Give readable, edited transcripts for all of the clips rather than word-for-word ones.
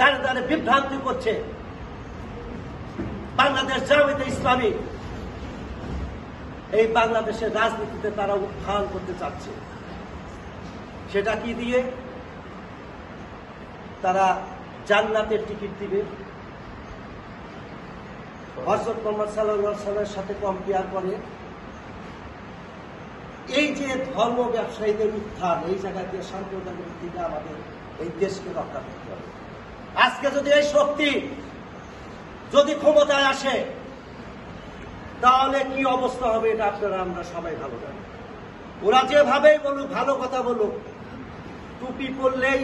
দাঁড়ে দাঁড়ে বিভ্রান্তি করছে। বাংলাদেশ জামায়াতে ইসলামী এই বাংলাদেশের রাজনীতিতে তারা উত্থান করতে চাচ্ছে। সেটা কি দিয়ে? তারা জান্নাতের টিকিট দিবে, হযরত মুহাম্মদ সাল্লাল্লাহু আলাইহি ওয়াসাল্লামের সাথে কম্পেয়ার করে। এই যে ধর্ম ব্যবসায়ীদের উত্থান, এই জায়গাতে সাম্প্রদায়িক থেকে আমাদের এই দেশকে রক্ষা করতে হবে। আজকে যদি এই শক্তি যদি ক্ষমতায় আসে তাহলে কি অবস্থা হবে এটা আপনারা আমরা সবাই ভালো জানি। ওরা যেভাবেই বলুক, ভালো কথা বলুক, টুপি পরলেই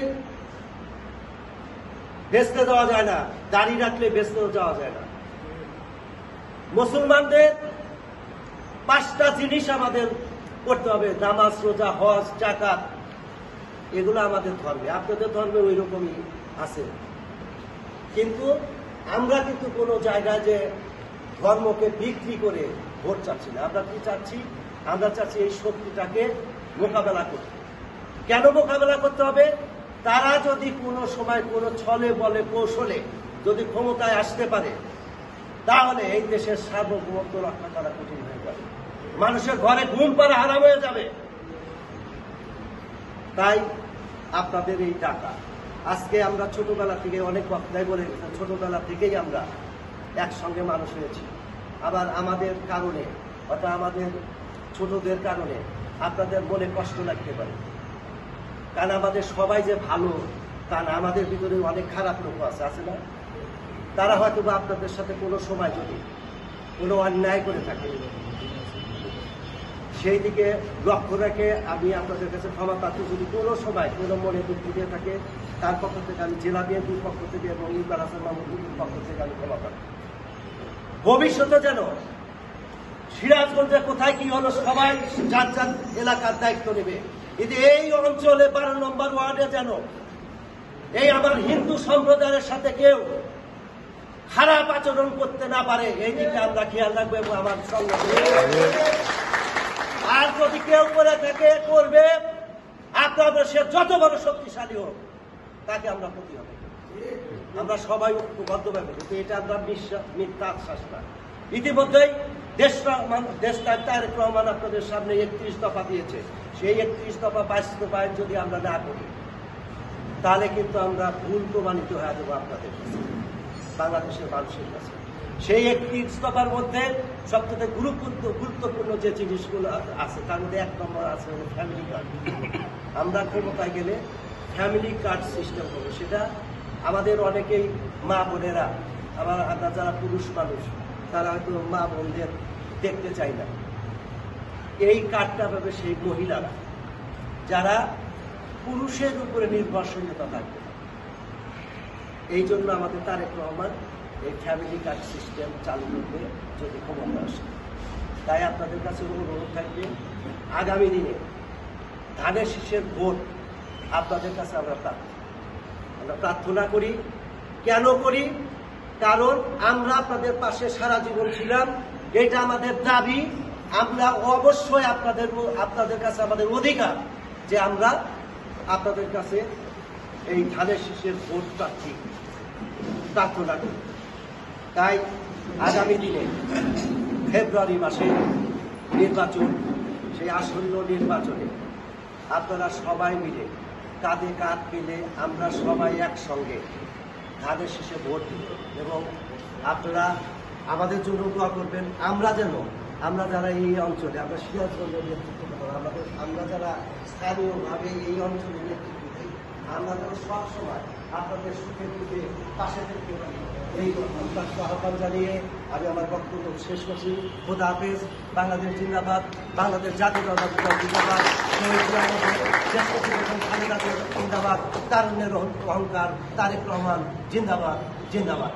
বেচতে যাওয়া যায় না, দাড়ি রাখলে বেচতেও যাওয়া যায় না। মুসলমানদের 5টা জিনিস আমাদের করতে হবে, নামাজ, রোজা, হজ, যাকাত, এগুলো আমাদের ধর্মে। আপনাদের ধর্মে ওই রকমই আছে, কিন্তু আমরা কিন্তু কোনো জায়গায় যে ধর্মকে বিক্রি করে ভোট চাচ্ছি না। আমরা কি চাচ্ছি? আমরা চাচ্ছি এই শক্তিটাকে মোকাবেলা করতে। কেন মোকাবেলা করতে হবে? তারা যদি কোনো সময় কোনো ছলে বলে কৌশলে যদি ক্ষমতায় আসতে পারে তাহলে এই দেশের সার্বভৌমত্ব রক্ষা করা কঠিন হয়ে যাবে, মানুষের ঘরে ঘুম পাড়া হারাম হয়ে যাবে। তাই আপনাদের এই টাকা, আজকে আমরা ছোটবেলা থেকে অনেক বক্তায় বলে গেছেন, ছোটবেলা থেকেই আমরা একসঙ্গে মানুষ হয়েছি। আবার আমাদের কারণে অর্থাৎ আমাদের ছোটদের কারণে আপনাদের মনে কষ্ট লাগতে পারে, কারণ আমাদের সবাই যে ভালো তা না, আমাদের ভিতরে অনেক খারাপ লোক আছে না? তারা হয়তো বা আপনাদের সাথে কোনো সময় যদি কোনো অন্যায় করে থাকে সেই দিকে লক্ষ্য রেখে আমি আপনাদের কাছে ক্ষমা প্রার্থী। যদি কোনো সময় কোনো মনে দুঃখ দিয়ে থাকে তার পক্ষ থেকে আমি জেলা বিএনপির পক্ষ থেকে এবং ইকবাল হাসান মাহমুদের পক্ষ থেকে আমি ক্ষমা প্রার্থী। ভবিষ্যতে যেন সিরাজগঞ্জে কোথায় কি হলো সবাই যার যার এলাকার দায়িত্ব নেবে, কিন্তু এই অঞ্চলে 12 নম্বর ওয়ার্ডে যেন এই আমার হিন্দু সম্প্রদায়ের সাথে কেউ খারাপ আচরণ করতে না পারে, এই দিকে আমরা খেয়াল রাখবো এবং আমার সঙ্গে। আর যদি কেউ করে থাকে করবে, আপনাদের সে যত বড় শক্তিশালী হোক তাকে আমরা প্রতি হবে, আমরা সবাই ঐক্যবদ্ধভাবে। কিন্তু এটা আমরা মিথ্যা আশ্বাস না। ইতিমধ্যেই দেশটার তারেক রহমান আপনাদের সামনে 31 দফা দিয়েছে। সেই 31 দফা বাস্তবায়ন যদি আমরা না করি তাহলে কিন্তু আমরা ভুল প্রমাণিত হয়ে যাবো আপনাদের কাছে, বাংলাদেশের মানুষের কাছে। সেই 31 দফার মধ্যে সবথেকে গুরুত্বপূর্ণ যে জিনিসগুলো আছে তার মধ্যে 1 নম্বর আছে হলো ফ্যামিলি কার্ড। আমরা ক্ষমতায় গেলে ফ্যামিলি কার্ড সিস্টেম করবো। সেটা আমাদের অনেকেই মা বোনেরা, আমরা যারা পুরুষ মানুষ তারা হয়তো মা বোনদের দেখতে চাই না। এই কার্ডটা পাবে সেই মহিলারা যারা পুরুষের উপরে নির্ভরশীলতা থাকবে। এই জন্য আমাদের তারেক রহমান এই ফ্যামিলি কার্ড সিস্টেম চালু করবে যদি ক্ষমতা আসে। তাই আপনাদের কাছে অনুরোধ থাকবে, আগামী দিনে ধানের শীষের ভোট আপনাদের কাছে আমরা প্রার্থনা করি। কেন করি? কারণ আমরা আপনাদের পাশে সারা জীবন ছিলাম, এটা আমাদের দাবি। আমরা অবশ্যই আপনাদের কাছে আমাদের অধিকার যে আমরা আপনাদের কাছে এই ধানের শীষের ভোট প্রার্থী প্রার্থনা করি। তাই আগামী দিনে ফেব্রুয়ারি মাসে নির্বাচন, সেই আসন্ন নির্বাচনে আপনারা সবাই মিলে কাঁধে কাঁধ মিলে আমরা সবাই একসঙ্গে ধানের শীষে ভোট দিব এবং আপনারা আমাদের জন্য দোয়া করবেন। আমরা যারা এই অঞ্চলে, আমরা সিরাজগঞ্জের নেতৃত্ব দেবো, আমরা যারা স্থানীয়ভাবে এই অঞ্চলের নেতৃত্ব দিই, আমরা যেন সবসময় আপনাদের সুখে দুঃখে পাশে থেকে পারি, এই আহ্বান জানিয়ে আমি আমার বক্তব্য শেষ করছি। খোদা হাফেজ। বাংলাদেশ জিন্দাবাদ, বাংলাদেশ জাতীয়তাবাদী দল জিন্দাবাদ, জিন্দাবাদ, তারুণ্যের অহংকার তারেক রহমান জিন্দাবাদ, জিন্দাবাদ।